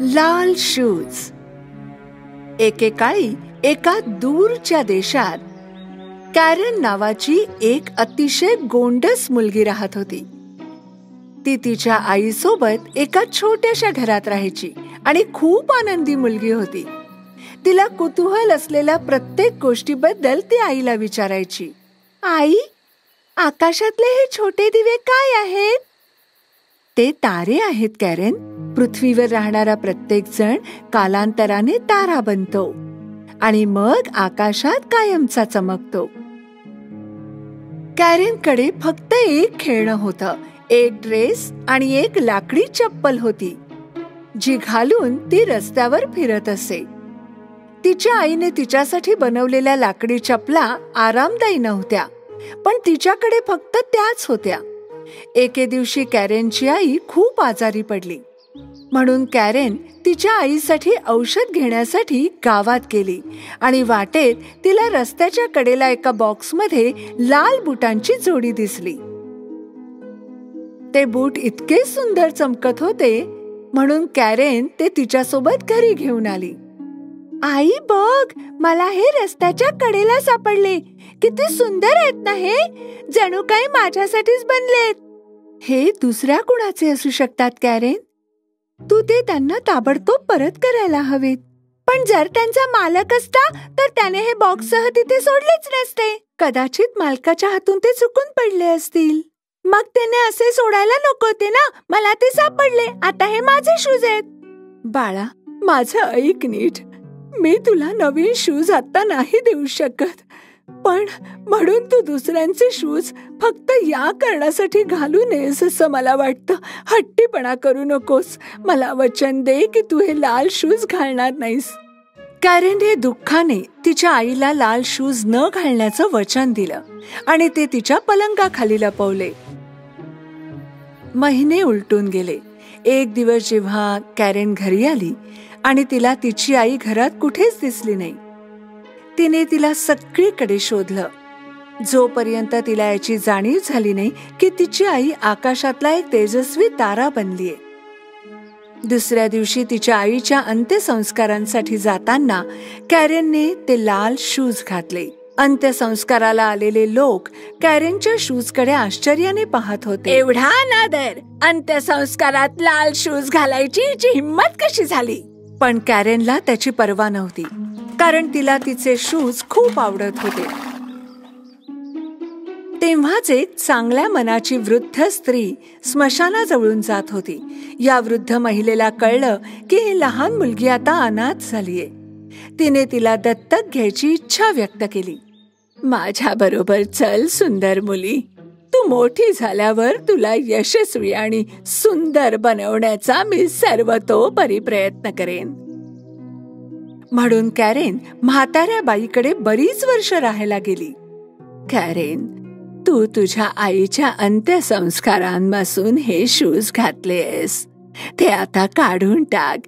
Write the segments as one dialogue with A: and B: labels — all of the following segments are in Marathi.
A: लाल शूज. एकेकाळी एका दूरच्या देशात कॅरेन नावाची एक अतिशय गोंडस मुलगी राहत होती. ती तिच्या आईसोबत एका छोट्याशा घरात राहायची आणि खूप आनंदी मुलगी होती. तिला कुतूहल असलेल्या प्रत्येक गोष्टीबद्दल ती आईला विचारायची. आई, आकाशातले हे छोटे दिवे काय आहेत? ते तारे आहेत कॅरेन. पृथ्वीवर राहणारा प्रत्येक जण कालांतराने तारा बनतो आणि मग आकाशात कायमचा चमकतो. कॅरेनकडे फक्त एक खेळणं होतं, एक ड्रेस आणि एक लाकडी चप्पल होती, जी घालून ती रस्त्यावर फिरत असे. तिच्या आईने तिच्यासाठी बनवलेल्या लाकडी चपला आरामदायी नव्हत्या, पण तिच्याकडे फक्त त्याच होत्या. एके दिवशी कॅरेनची आई खूप आजारी पडली, म्हणून कॅरेन तिच्या आईसाठी औषध घेण्यासाठी गावात गेली आणि वाटेत तिला रस्त्याच्या कडेला एका बॉक्समध्ये लाल बुटांची जोडी दिसली. ते बूट इतके सुंदर चमकत होते म्हणून कॅरेन ते तिच्यासोबत घरी घेऊन आली. आई बघ, मला हे रस्त्याच्या कडेला सापडले. किती सुंदर आहेत ना हे, जणू काही माझ्यासाठीच बनलेत. हे दुसऱ्या कुणाचे असू शकतात कॅरेन. तू ते त्यांना ताबडतोब परत करायला हवेत. पण जर त्यांचा मालक असता तर त्याने हे बॉक्ससह तिथे सोडलेच नसते. कदाचित मालकाच्या हातून ते चुकून पडले असतील. मग त्याने असे सोडायला नको होते ना. मला ते सापडले. आता हे माझे शूज आहेत. बाळा, माझं ऐक नीट. मी तुला नवीन शूज आता नाही देऊ शकत, पण म्हणून तू दुसऱ्यांचे शूज फक्त या कारणासाठी घालू नयेस असं मला वाटतं. हट्टीपणा करू नकोस. मला वचन दे की तू हे लाल शूज घालणार नाहीस. कॅरेनने दुःखाने तिच्या आईला लाल शूज न घालण्याचं वचन दिलं आणि ते तिच्या पलंगाखाली लपवले. महिने उलटून गेले. एक दिवस जेव्हा कॅरेन घरी आली आणि तिला तिची आई घरात कुठेच दिसली नाही, तिने तिला सगळीकडे शोधलं, जोपर्यंत तिला याची जाणीव झाली नाही की तिची आई आकाशातला एक तेजस्वी तारा बनलीये. दुसऱ्या दिवशी तिच्या आईच्या अंत्यसंस्कारांसाठी जाताना कॅरेनने ते लाल शूज घातले. अंत्यसंस्काराला आलेले लोक कॅरेनच्या शूजकडे आश्चर्याने पाहत होते. एवढा अनादर! अंत्यसंस्कारात लाल शूज घालायची हिची हिम्मत कशी झाली? पण कॅरेनला त्याची पर्वा नव्हती, कारण तिला तिचे शूज खूप आवडत होते. तेव्हाच एक चांगल्या मनाची वृद्ध स्त्री स्मशानाजवळून जात होती. या वृद्ध महिलेला कळलं की ही लहान मुलगी आता अनाथ झालीये. तिने तिला दत्तक घ्यायची इच्छा व्यक्त केली. माझ्या बरोबर चल सुंदर मुली. तू मोठी झाल्यावर तुला यशस्वी आणि सुंदर बनवण्याचा मी सर्वतोपरी प्रयत्न करेन. म्हणून कॅरेन म्हाताऱ्या बाईकडे बरीच वर्ष राहायला गेली. कॅरेन, तू तुझ्या आईच्या अंत्यसंस्कारांपासून हे शूज घातलेस. ते आता काढून टाक.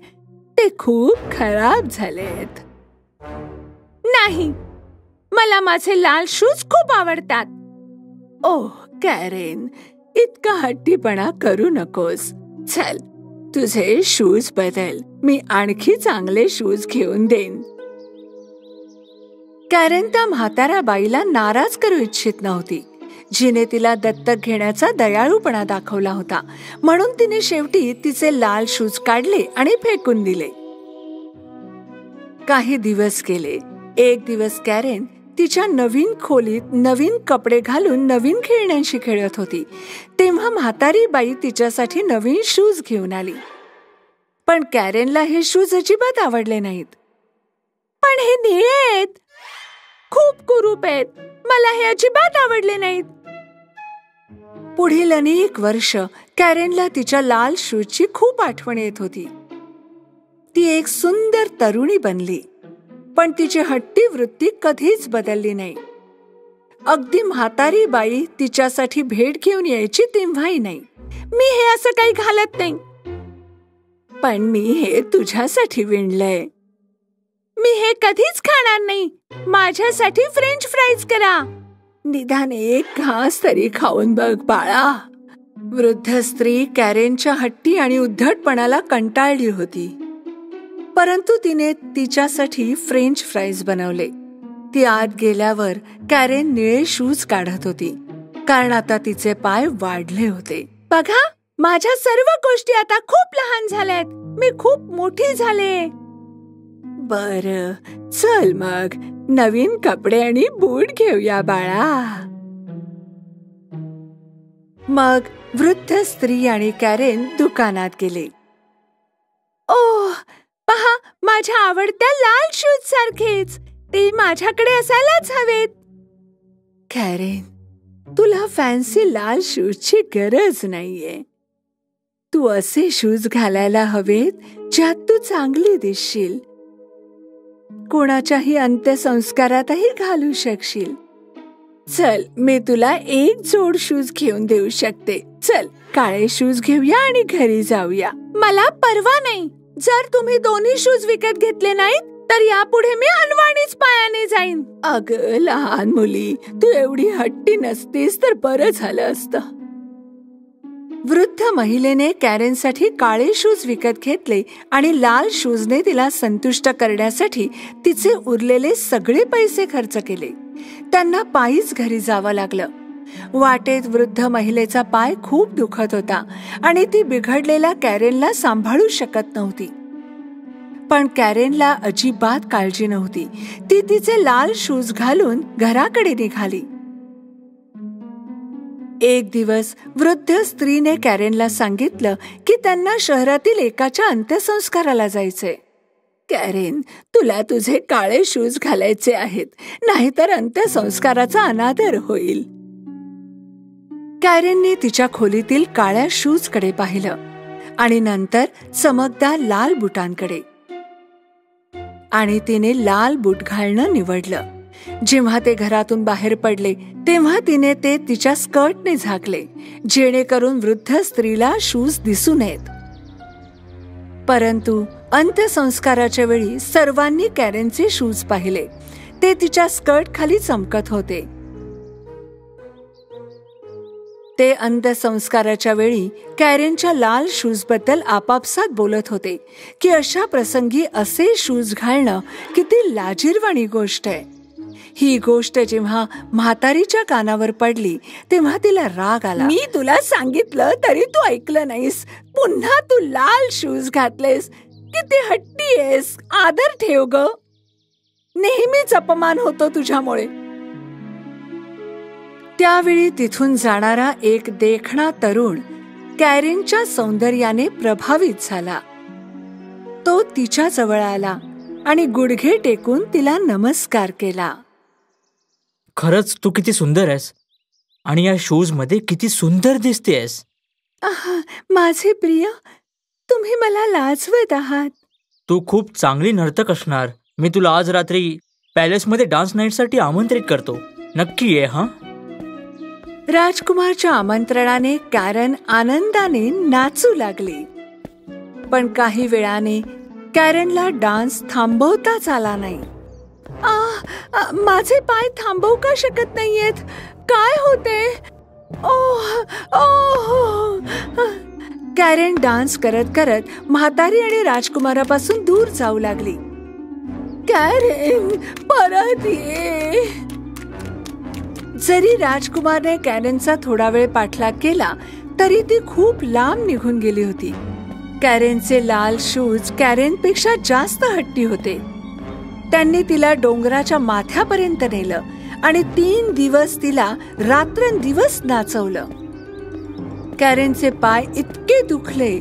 A: ते खूप खराब झालेत. नाही, मला माझे लाल शूज खूप आवडतात. ओह कॅरेन, इतका हट्टीपणा करू नकोस. चल, तुझे शूज बदल. मी आणखी चांगले शूज घेऊन देईन. कॅरेन त्या म्हाताऱ्या बाईला नाराज करू इच्छित नव्हती, जिने तिला दत्तक घेण्याचा दयाळूपणा दाखवला होता. म्हणून तिने शेवटी तिचे लाल शूज काढले आणि फेकून दिले. काही दिवस गेले. एक दिवस कॅरेन तिच्या नवीन खोलीत नवीन कपडे घालून नवीन खेळण्यांशी खेळत होती. तेव्हा म्हातारी बाई तिच्यासाठी नवीन शूज घेऊन आली. पण कॅरेनला हे शूज अजिबात आवडले नाहीत. पण हे निळे आहेत, खूप कुरूप आहेत. मला हे अजिबात आवडले नाहीत. पुढील अनेक वर्ष कॅरेनला तिच्या लाल शूजची खूप आठवण येत होती. ती एक सुंदर तरुणी बनली, पण तिची हट्टी वृत्ती कधीच बदलली नाही. अगदी म्हातारी बाई तिच्यासाठी भेट घेऊन यायची तेव्हाही नाही. मी हे असं काही घालत नाही. पण मी हे तुझ्यासाठी विणलंय. मी हे कधीच खाणार नाही. माझ्यासाठी फ्रेंच फ्राईज करा. निदान एक घास तरी खाऊन बघ बाळा. वृद्ध स्त्री कॅरेनच्या हट्टी आणि उद्धटपणाला कंटाळली होती. परंतु तिने तिच्यासाठी फ्रेंच फ्राईज बनवले. ती आत गेल्यावर कॅरेन निळे शूज काढत होती, कारण आता तिचे पाय वाढले होते. बघा, माझ्या सर्व गोष्टी आता खूप लहान झाल्यात. मी खूप मोठी झाले. बरं, चल मग नवीन कपडे आणि बूट घेऊया बाळा. मग वृद्ध स्त्री आणि कॅरेन दुकानात गेले. ओह, पहा, माझ्या आवडत्या लाल शूज सारखेच. ते माझ्याकडे असायलाच हवेत. कॅरेन, तुला फॅन्सी लाल शूजची गरज नाहीये. तू असे शूज घालायला हवेत ज्यात तू चांगली दिसशील. कोणाच्याही अंत्यसंस्कारातही घालू शकशील. चल, मी तुला एक जोड शूज घेऊन देऊ शकते. चल, काळे शूज घेऊया आणि घरी जाऊया. मला परवा नाही. जर तुम्ही दोन्ही शूज विकत घेतले नाहीत तर यापुढे मी अनवाणीच पायाने जाईन. अगं लहान मुली, तू एवढी हट्टी नसतीस तर बरं झालं असतं. वृद्ध महिलेने कॅरेनसाठी काळे शूज विकत घेतले आणि लाल शूजने तिला संतुष्ट करण्यासाठी तिचे उरलेले सगळे पैसे खर्च केले. त्यांना पायीच घरी जावं लागलं. वाटेत वृद्ध महिलेचा पाय खूप दुखत होता आणि ती बिघडलेल्या कॅरेनला सांभाळू शकत नव्हती. पण कॅरेनला अजिबात काळजी नव्हती. ती तिचे लाल शूज घालून घराकडे निघाली. एक दिवस वृद्ध स्त्रीने कॅरेनला सांगितलं की त्यांना शहरातील एकाच्या अंत्यसंस्काराला जायचंय. कॅरेन, तुला तुझे काळे शूज घालायचे आहेत, नाहीतर अंत्यसंस्काराचा अनादर होईल. कॅरेनने तिच्या खोलीतील काळ्या शूजकडे पाहिलं आणि नंतर चमकदार लाल बुटांकडे, आणि तिने लाल बूट घालणं निवडलं. जेव्हा ते घरातून बाहेर पडले तेव्हा तिने ते तिच्या स्कर्टने झाकले, जेणेकरून वृद्ध स्त्रीला शूज दिसू नयेत. परंतु अंत्यसंस्काराच्या वेळी सर्वांनी कॅरेनचे शूज पाहिले. ते तिच्या स्कर्ट खाली चमकत होते. ते अंत्यसंस्काराच्या वेळी कॅरेनच्या लाल शूज बद्दल आपापसात बोलत होते की अशा प्रसंगी असे शूज घालणं किती लाजिरवाणी गोष्ट आहे. ही गोष्ट जेव्हा म्हातारीच्या कानावर पडली तेव्हा तिला राग आला. मी तुला सांगितलं तरी तू ऐकलं नाहीस. पुन्हा तू लाल शूज घातलेस. किती हट्टी आहेस. आदर ठेव ग. नेहमीच अपमान होतो तुझ्यामुळे. त्यावेळी तिथून जाणारा एक देखणा तरुण कॅरेनच्या सौंदर्याने प्रभावित झाला. तो तिच्या जवळ आला आणि गुडघे टेकून तिला नमस्कार केला.
B: खरंच तू किती सुंदर आहेस आणि या शूज मध्ये किती सुंदर दिसतेस.
A: माझे प्रिय, तुम्ही मला लाजवत आहात.
B: तू खूप चांगली नर्तक असणार. मी तुला आज रात्री पॅलेसमध्ये डान्स नाईटसाठी आमंत्रित करतो. नक्की ये हा.
A: राजकुमारच्या आमंत्रणाने कॅरेन आनंदाने नाचू लागली. पण काही वेळाने कॅरेनला डान्स थांबवताच आला नाही. माझे पाय थांबवू का शकत नाहीयेत. काय होते. कॅरेन डान्स करत करत म्हातारी आणि राजकुमारापासून दूर जाऊ लागली. कॅरेन, परत ये. जरी राजकुमारने कॅरेनचा थोडा वेळ पाठलाग केला तरी ती खूप लांब निघून गेली होती. कॅरेनचे लाल शूज कॅरेनपेक्षा जास्त हट्टी होते. त्यांनी तिला डोंगराच्या माथ्यापर्यंत नेलं आणि 3 दिवस तिला रात्रंदिवस नाचवलं. कॅरेनचे पाय इतके दुखले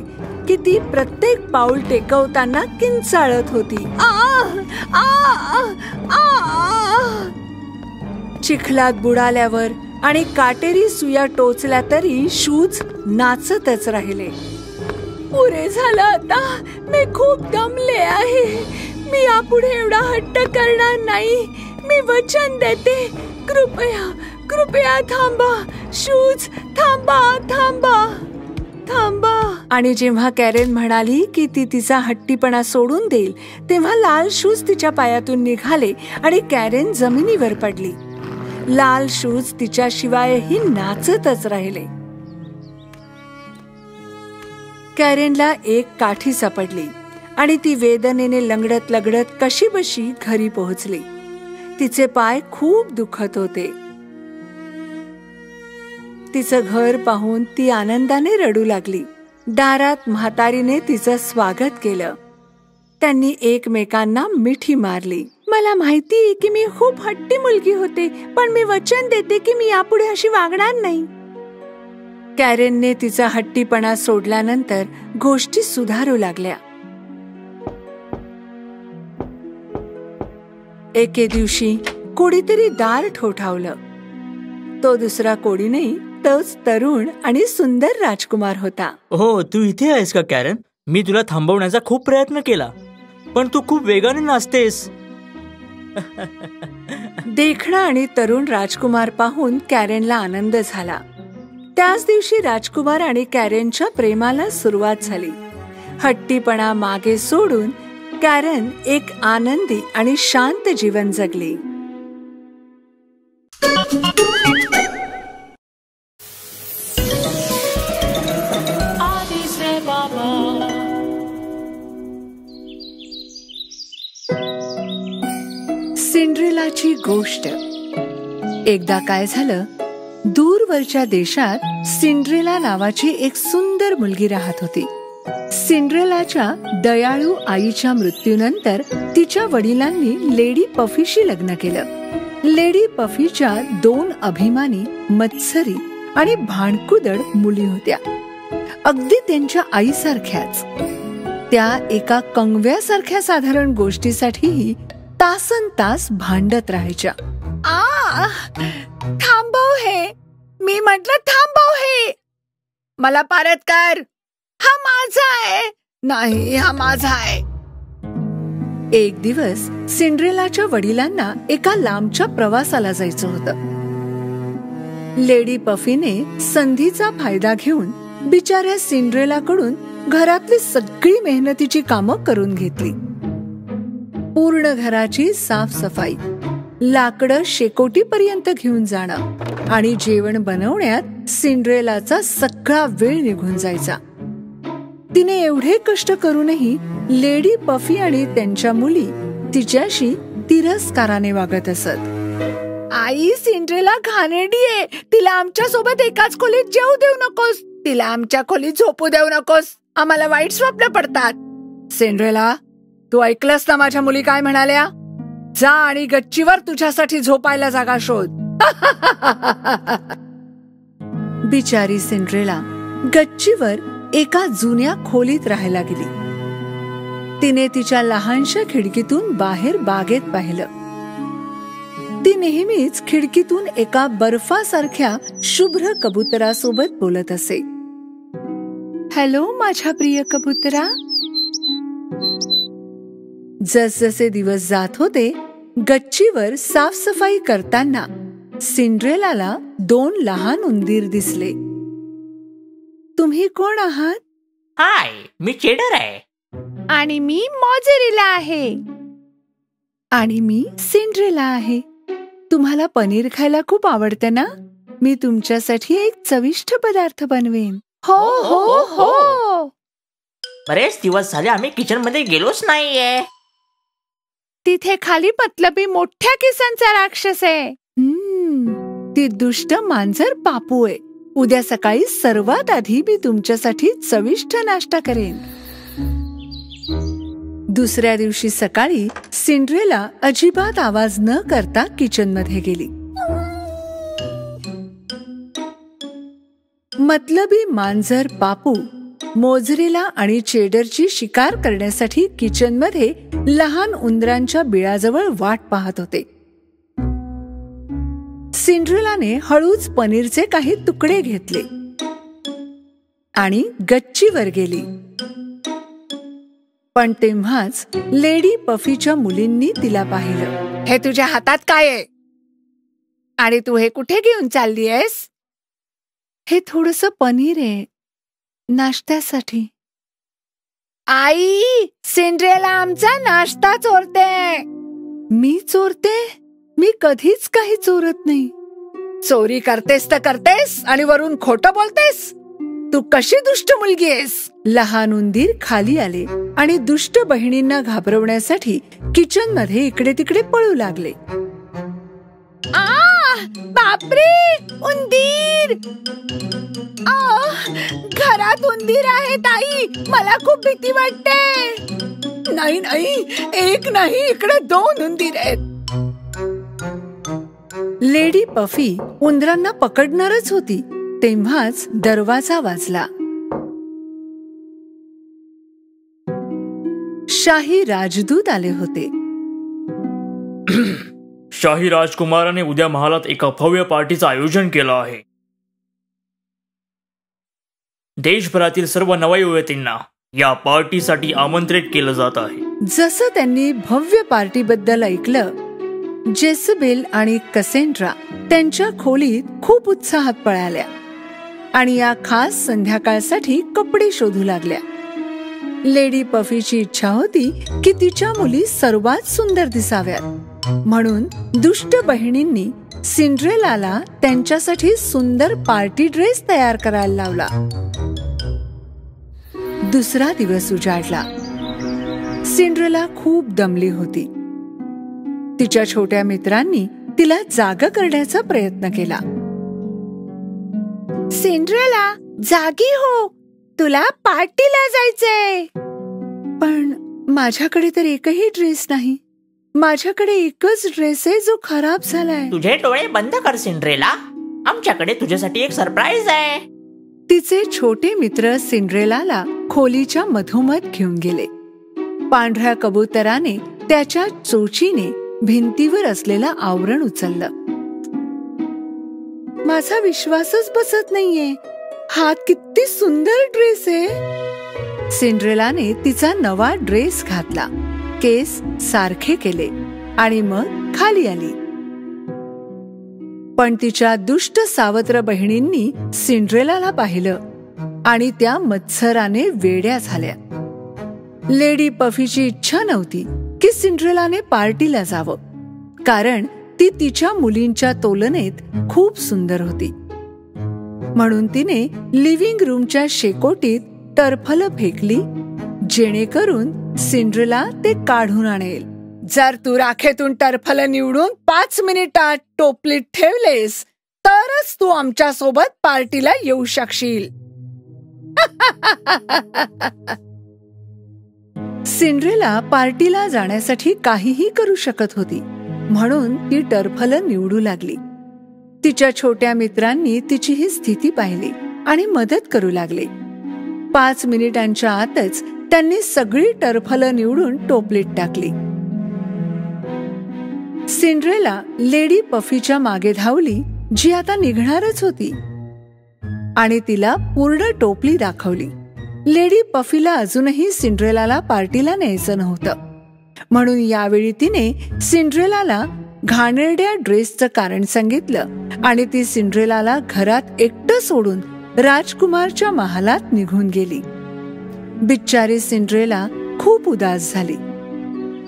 A: की ती प्रत्येक पाऊल टेकवताना किंचाळत होती. चिखलात बुडाल्यावर आणि काटेरी सुया टोचल्या तरी शूज नाचतच राहिले. पुरे झालं आता. मी खूप दमले आहे. मी यापुढे एवढा हट्ट करणार नाही. मी वचन देते. कृपया कृपया थांबा. शूज थांबा, थांबा, थांबा. आणि जेव्हा कॅरेन म्हणाली की ती तिचा हट्टीपणा सोडून देईल तेव्हा लाल शूज तिच्या पायातून निघाले आणि कॅरेन जमिनीवर पडली. लाल शूज तिच्याशिवायही नाचतच राहिले. कॅरेनला एक काठी सापडली आणि ती वेदनेने लंगडत लगडत कशीबशी घरी पोहोचली. तिचे पाय खूप दुखत होते. तिचं घर पाहून ती आनंदाने रडू लागली. दारात म्हातारीने तिचं स्वागत केलं. त्यांनी एकमेकांना मिठी मारली. मला माहितीये की मी खूप हट्टी मुलगी होते, पण मी वचन देते की मी यापुढे अशी वागणार नाही. कॅरेनने तिचा हट्टीपणा सोडल्यानंतर गोष्टी सुधारू लागल्या. एके दिवशी कोणीतरी दार ठोठावलं. तो दुसरा कोणी नाही, तोच तरुण आणि सुंदर राजकुमार होता.
B: हो, तू इथे आहेस का कॅरेन? मी तुला थांबवण्याचा खूप प्रयत्न केला, पण तू खूप वेगाने नाचतेस.
A: देखणा आणि तरुण राजकुमार पाहून कॅरेनला आनंद झाला. त्याच दिवशी राजकुमार आणि कॅरेनच्या प्रेमाला सुरुवात झाली. हट्टीपणा मागे सोडून कॅरेन एक आनंदी आणि शांत जीवन जगली. सिंड्रेलाची गोष्ट. एकदा काय झालं, दूरवरच्या देशात सिंड्रेला नावाची एक सुंदर मुलगी राहत होती. सिंड्रेलाच्या दयाळू आईच्या मृत्यूनंतर तिच्या वडिलांनी लेडी पफीशी लग्न केलं. लेडी पफीच्या 2 अभिमानी, मत्सरी आणि भांडकुदळ मुली होत्या, अगदी त्यांच्या आईसारख्याच. त्या एका कंगव्यासारख्या साधारण गोष्टीसाठीही तासनतास भांडत राहायच्या. थांबव हे, मी म्हटलं थांबव हे, मला परत कर, हा माझा आहे. नाही, हा माझा आहे. एक दिवस सिंड्रेलाच्या वडिलांना एका लांबच्या प्रवासाला जायचं होतं. लेडी पफीने संधीचा फायदा घेऊन बिचाऱ्या सिंड्रेलाकडून घरातली सगळी मेहनतीची कामं करून घेतली. पूर्ण घराची साफसफाई, लाकडं शेकोटीपर्यंत घेऊन जाणं आणि जेवण बनवण्यात सिंड्रेलाचा सगळा वेळ निघून जायचा. तिने एवढे कष्ट करूनही लेडी पफी आणि त्यांच्या मुली तिच्याशी तिरस्काराने वागत असत. आई, सिंड्रेला घाणेरडी आहे, तिला आमच्या सोबत एकाच खोलीत जेवू देऊ नकोस, तिला आमच्या खोलीत झोपू देऊ नकोस, आम्हाला वाईट स्वप्न पडतात. सिंड्रेला, तू ऐकलंस ना माझ्या मुली काय म्हणाल्या? जा आणि गच्चीवर तुझ्यासाठी झोपायला जागा शोध. बिचारी सिंड्रेला गच्चीवर एका जुन्या खोलीत राहायला गेली. तिने तिच्या लहानशा खिडकीतून बाहेर बागेत पाहिलं. ती नेहमीच खिडकीतून एका बर्फासारख्या शुभ्र कबुतरासोबत बोलत असे. हॅलो माझ्या प्रिय कबुतरा. जसजसे दिवस जात होते, गच्चीवर साफसफाई करताना सिंड्रेलाला 2 लहान उंदीर दिसले. तुम्ही कोण आहात?
B: हाय, मी चेडर आहे.
A: आणि मी मॉझरेला आहे. आणि मी सिंड्रेला आहे. तुम्हाला पनीर खायला खूप आवडतं ना? मी तुमच्यासाठी एक चविष्ट पदार्थ बनवेन. हो हो हो.
B: बरेच दिवस झाले आम्ही किचन मध्ये गेलोच नाहीये.
A: तिथे खाली मतलबी मोठ्या केसांचा राक्षस आहे. ती दुष्ट मांजर पापू आहे. उद्या सकाळी सर्वात आधी मी तुमच्यासाठी चविष्ट नाश्ता करेन. दुसऱ्या दिवशी सकाळी सिंड्रेला अजिबात आवाज न करता किचन मध्ये गेली. मतलबी मांजर पापू मोझरेला आणि चेडरची शिकार करण्यासाठी किचन मध्ये लहान उंदरांच्या बिळाजवळ वाट पाहत होते. सिंड्रेलाने हळूच पनीरचे काही तुकडे घेतले आणि गच्चीवर गेली. पण तेव्हाच लेडी पफीच्या मुलींनी तिला पाहिलं. हे तुझ्या हातात काय आहे? आणि तू हे कुठे घेऊन चालली आहेस? हे थोडंसं पनीर आहे, नाश्त्यासाठी. आई, सिंड्रेला आमचा नाश्ता चोरते. मी चोरते? मी कधीच काही चोरत नाही. चोरी करतेस तर करतेस आणि वरून खोटं बोलतेस. तू कशी दुष्ट मुलगी आहेस? लहान उंदीर खाली आले आणि दुष्ट बहिणींना घाबरवण्यासाठी किचन मध्ये इकडे तिकडे पळू लागले. बापरे, उंदीर! घरात उंदीर आहेत आई, मला खूप भीती वाटते. नाही नाही, एक नाही, इकडे 2 उंदीर आहेत. लेडी पफी उंदरांना पकडणारच होती तेव्हाच दरवाजा वाजला. शाही राजदूत आले होते.
B: शाही राजकुमाराने उद्या महालात एका भव्य पार्टीचं आयोजन केलं आहे. देशभरातील सर्व नवयुवतींना या पार्टीसाठी आमंत्रित केलं जात आहे.
A: जसं त्यांनी भव्य पार्टीबद्दल ऐकलं, जेसबेल आणि कसेंड्रा त्यांच्या खोलीत खूप उत्साहात पळाल्या आणि या खास संध्याकाळसाठी कपडे शोधू लागल्या. लेडी पफीची इच्छा होती की तिच्या मुली सर्वात सुंदर दिसाव्यात, म्हणून दुष्ट बहिणींनी सिंड्रेलाला त्यांच्यासाठी सुंदर पार्टी ड्रेस तयार करायला लावला. दुसरा दिवस उजाडला. सिंड्रेला खूप दमली होती. तिच्या छोट्या मित्रांनी तिला जागा करण्याचा प्रयत्न केला. सिंड्रेला, जागी हो, तुला पार्टीला जायचंय. पण माझ्याकडे तर एकही ड्रेस नाही. माझ्याकडे एकच ड्रेस आहे जो खराब झालाय.
C: तुझे डोळे बंद कर सिंड्रेला, आमच्याकडे तुझ्यासाठी एक सरप्राईज आहे.
A: तिचे छोटे मित्र सिंड्रेलाला खोलीच्या मधोमध घेऊन गेले. पांढऱ्या कबुतराने त्याच्या चोचीने भिंतीवर असलेलं आवरण उचललं. माझा विश्वासच बसत नाहीये, हा किती सुंदर ड्रेस आहे. सिंड्रेलाने तिचा नवा ड्रेस घातला, केस सारखे केले आणि मग खाली आली. पण तिच्या दुष्ट सावत्र बहिणींनी सिंड्रेलाला पाहिलं आणि त्या मत्सराने वेड्या झाल्या. लेडी पफीची इच्छा नव्हती की सिंड्रेलाने पार्टीला जावं, कारण ती तिच्या मुलींच्या तुलनेत खूप सुंदर होती. म्हणून तिने लिव्हिंग रूमच्या शेकोटीत टरफलं फेकली, जेणेकरून सिंड्रेला ते काढून आणेल. जर तू राखेतून टरफलं निवडून 5 मिनिटात टोपलीत ठेवलेस तरच तू आमच्या सोबत पार्टीला येऊ शकशील. सिंड्रेला पार्टीला जाण्यासाठी काहीही करू शकत होती, म्हणून ती टरफलं निवडू लागली. तिच्या छोट्या मित्रांनी तिची ही स्थिती पाहिली आणि मदत करू लागले. 5 मिनिटांच्या आतच त्यांनी सगळी टरफलं निवडून टोपलीत टाकली. सिंड्रेला लेडी पफीच्या मागे धावली, जी आता निघणारच होती, आणि तिला पूर्ण टोपली दाखवली. लेडी पफीला अजूनही सिंड्रेलाला पार्टीला न्यायचं नव्हतं, म्हणून यावेळी तिने सिंड्रेलाला घाणेरड्या ड्रेसचं कारण सांगितलं आणि ती सिंड्रेलाला घरात एकटं सोडून राजकुमारच्या महालात निघून गेली. बिचारी सिंड्रेला खूप उदास झाली.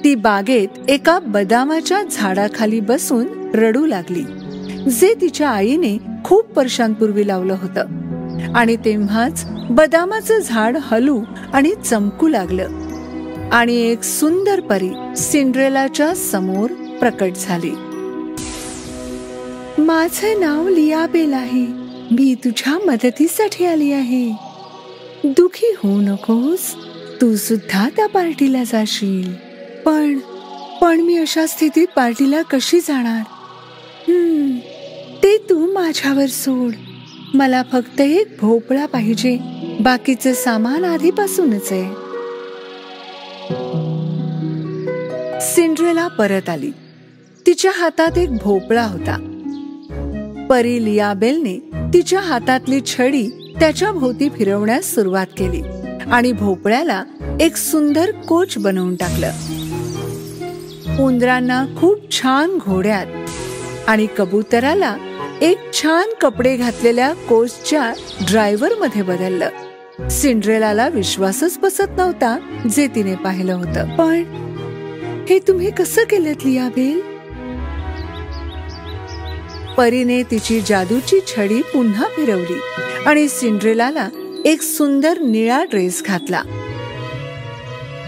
A: ती बागेत एका बदामाच्या झाडाखाली बसून रडू लागली, जे तिच्या आईने खूप वर्षांपूर्वी लावलं होतं. आणि तेव्हाच बदामाचं झाड हलू आणि चमकू लागलं आणि एक सुंदर परी सिंड्रेलाच्या समोर प्रकट झाली. माझे नाव लियाबेल आहे, मी तुझ्या मदतीसाठी आली आहे. दुखी होऊ नकोस, तू सुद्धा त्या पार्टीला जाशील. पण मी अशा स्थितीत पार्टीला कशी जाणार? ते तू माझ्यावर सोड. मला फक्त एक भोपळा पाहिजे, बाकीचे सामान आधीपासूनच आहे. सिंड्रेला परत आली. तिच्या हातात एक भोपळा होता. परी लियाबेलने तिच्या हातातली छडी त्याच्या भोवती फिरवण्यास सुरुवात केली आणि भोपळ्याला एक सुंदर कोच बनवून टाकलं. उंदरांना खूप छान घोड्यात आणि कबुतराला एक छान कपडे घातलेल्या कोचच्या ड्रायव्हर मध्ये बदललं. सिंड्रेलाला विश्वासच बसत नव्हता जे तिने पाहिलं होतं. पण हे तुम्ही कसं केलं लियाबेल? परीने तिची जादूची छडी पुन्हा फिरवली आणि सिंड्रेलाला एक सुंदर निळा ड्रेस घातला.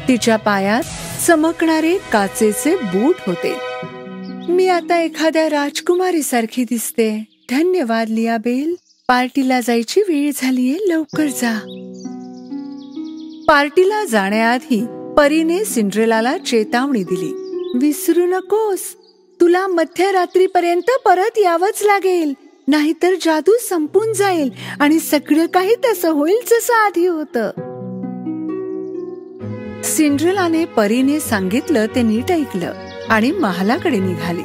A: तिच्या पायात चमकणारे काचेचे बूट होते. मी आता एखाद्या राजकुमारी सारखी दिसते. धन्यवाद लियाबेल. पार्टीला जायची वेळ झालीये, लवकर जा. पार्टीला जाण्याआधी परीने सिंड्रेलाला चेतावणी दिली. विसरू नकोस, तुला मध्यरात्रीपर्यंत परत यावंच लागेल, नाहीतर जादू संपून जाईल आणि सगळं काही तसं होईल जसं आधी होतं. सिंड्रेलाने परीने सांगितलं ते नीट ऐकलं आणि महालाकडे निघाली.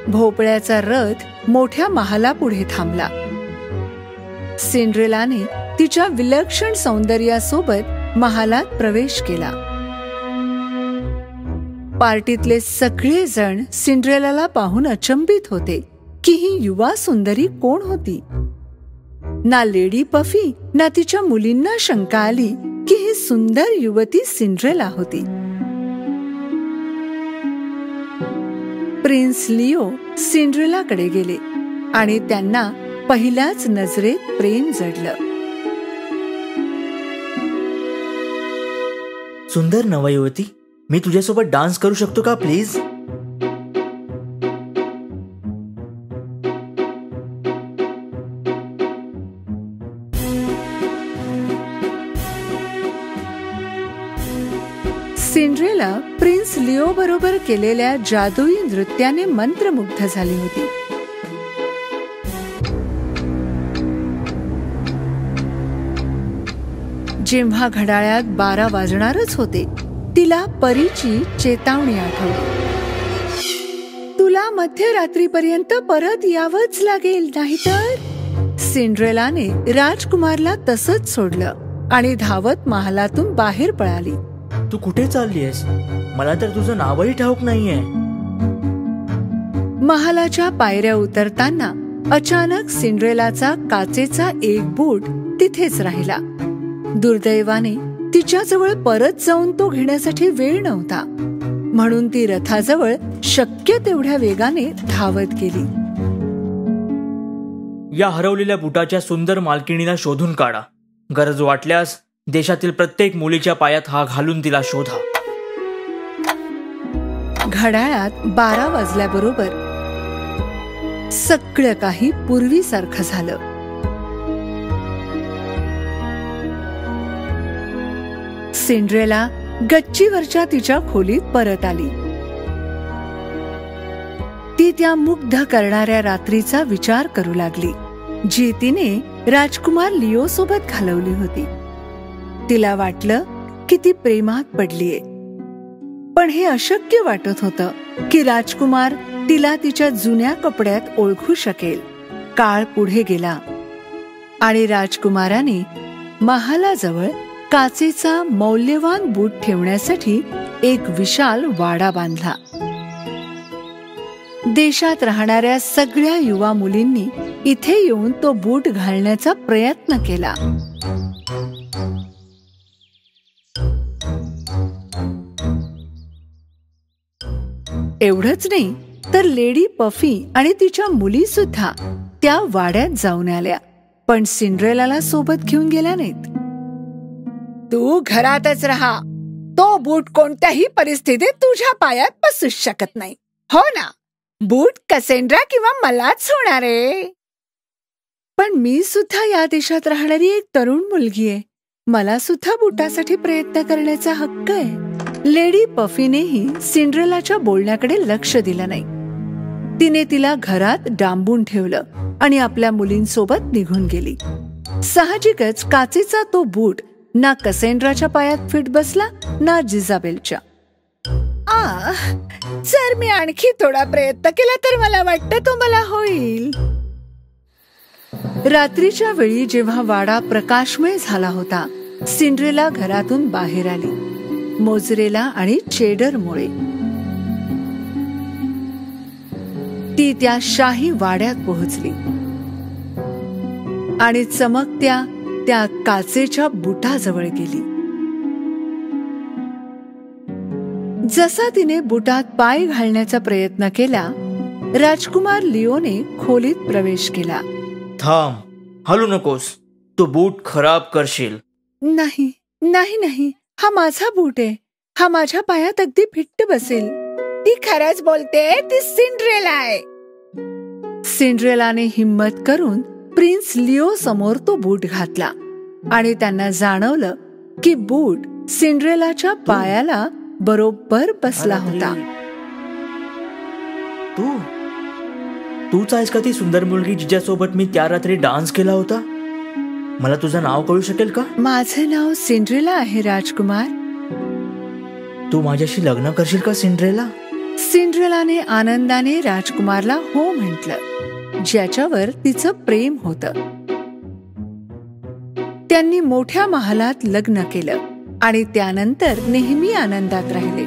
A: भोपळ्याचा रथ मोठ्या महालापुढे थांबला. सिंड्रेलाने तिच्या विलक्षण सौंदर्यासोबत महालात प्रवेश केला. पार्टीतले सगळे जण सिंड्रेलाला पाहून अचंबित होते की ही युवा सुंदरी कोण होती. ना लेडी पफी ना तिच्या मुलींना शंका आली की ही सुंदर युवती सिंड्रेला होती. प्रिन्स लिओ सिंड्रेलाकडे गेले आणि त्यांना पहिल्याच नजरेत प्रेम जडलं.
B: सुंदर नवयुवती, मी तुझ्यासोबत डान्स करू शकतो का प्लीज?
A: सिंड्रेला प्रिन्स लिओ बरोबर केलेल्या जादुई नृत्याने मंत्रमुग्ध झाली होती. जेव्हा घड्याळात 12 वाजणारच होते, तिला परीची चेतावणी आठवली. तुला मध्यरात्रीपर्यंत परत यावंच लागेल, नाहीतर. सिंड्रेलाने राजकुमारला तसंच सोडलं आणि धावत महालातून बाहेर पळाली.
B: तू कुठे चाललीयस? मला तर तुझं नावही ठाऊक नाहीये.
A: महालाच्या पायऱ्या उतरताना अचानक सिंड्रेलाचा काचेचा एक बूट तिथेच राहिला. दुर्दैवाने तिच्याजवळ परत जाऊन तो घेण्यासाठी वेळ नव्हता, म्हणून ती रथाजवळ शक्य तेवढ्या वेगाने धावत गेली.
B: या हरवलेल्या बुटाच्या सुंदर मालकिणीला शोधून काढा. गरज वाटल्यास देशातील प्रत्येक मुलीच्या पायात हा घालून तिला शोधा.
A: घड्याळात 12 वाजल्याबरोबर सगळं काही पूर्वीसारखं झालं. सिंड्रेला गच्चीवरच्या तिच्या खोलीत परत आली. ती त्या मुग्ध करणाऱ्या रात्रीचा विचार करू लागली, जी तिने राजकुमार लिओ सोबत घालवली होती. तिला वाटलं की ती प्रेमात पडलीये, पण हे अशक्य वाटत होतं की राजकुमार तिला तिच्या जुन्या कपड्यात ओळखू शकेल. काळ पुढे गेला आणि राजकुमाराने महालाजवळ काचेचा मौल्यवान बूट ठेवण्यासाठी एक विशाल वाडा बांधला. देशात राहणाऱ्या सगळ्या युवा मुलींनी इथे येऊन तो बूट घालण्याचा प्रयत्न केला. एवढंच नाही तर लेडी पफी आणि तिच्या मुली सुद्धा त्या वाड्यात जाऊन आल्या, पण सिंड्रेलाला सोबत घेऊन गेल्या नाहीत. तू घरातच राहा. तो बूट कोणत्याही परिस्थितीत तुझ्या पायात बसूच शकत नाही. हो ना, बूट कसेंड्रा किंवा मलाच होणार आहे. पण मी सुद्धा या देशात राहणारी एक तरुण मुलगी आहे. मला सुद्धा बुटासाठी प्रयत्न करण्याचा हक्क आहे. लेडी पफीनेही सिंड्रेलाच्या बोलण्याकडे लक्ष दिलं नाही. तिने तिला घरात डांबून ठेवलं आणि आपल्या मुलींसोबत निघून गेली. साहजिकच काचेचा तो बूट ना कसेंड्राच्या पायात फिट बसला ना जिजाबेलच्या. जर मी आणखी थोडा प्रयत्न केला तर मला वाटतं तो मला होईल. रात्रीच्या वेळी जेव्हा वाडा प्रकाशमय झाला होता, सिंड्रेला घरातून बाहेर आली, मोजरेला आणि चेडरमुळे. ती त्या शाही वाड्यात पोहोचली आणि चमकत्या त्या काचेच्या बुटाजवळ गेली. जसा तिने बुटात पाय घालण्याचा प्रयत्न केला, राजकुमार लिओने खोलीत प्रवेश केला
B: थांब, हलू नकोस. तो बूट खराब करशील.
A: नाही नाही नाही, हा माझा बूट आहे. हा माझ्या पायात अगदी फिट्ट बसेल. ती खरंच बोलते, ती सिंड्रेला आहे. सिंड्रेलाने हिम्मत करून प्रिन्स लिओ समोर तो बूट घातला आणि त्यांना जाणवलं की बूट सिंड्रेलाच्या पायाला बरोबर बसला होता.
B: तूच आहेस का ती सुंदर मुलगी जिच्यासोबत मी त्या रात्री डान्स केला होता? मला तुझं नाव कळू शकेल का?
A: माझं नाव सिंड्रेला आहे राजकुमार.
B: तू माझ्याशी लग्न करशील का सिंड्रेला?
A: सिंड्रेलाने आनंदाने राजकुमारला हो म्हटलं, ज्याच्यावर तिचं प्रेम होतं. त्यांनी मोठ्या महालात लग्न केलं आणि त्यानंतर नेहमी आनंदात राहिले.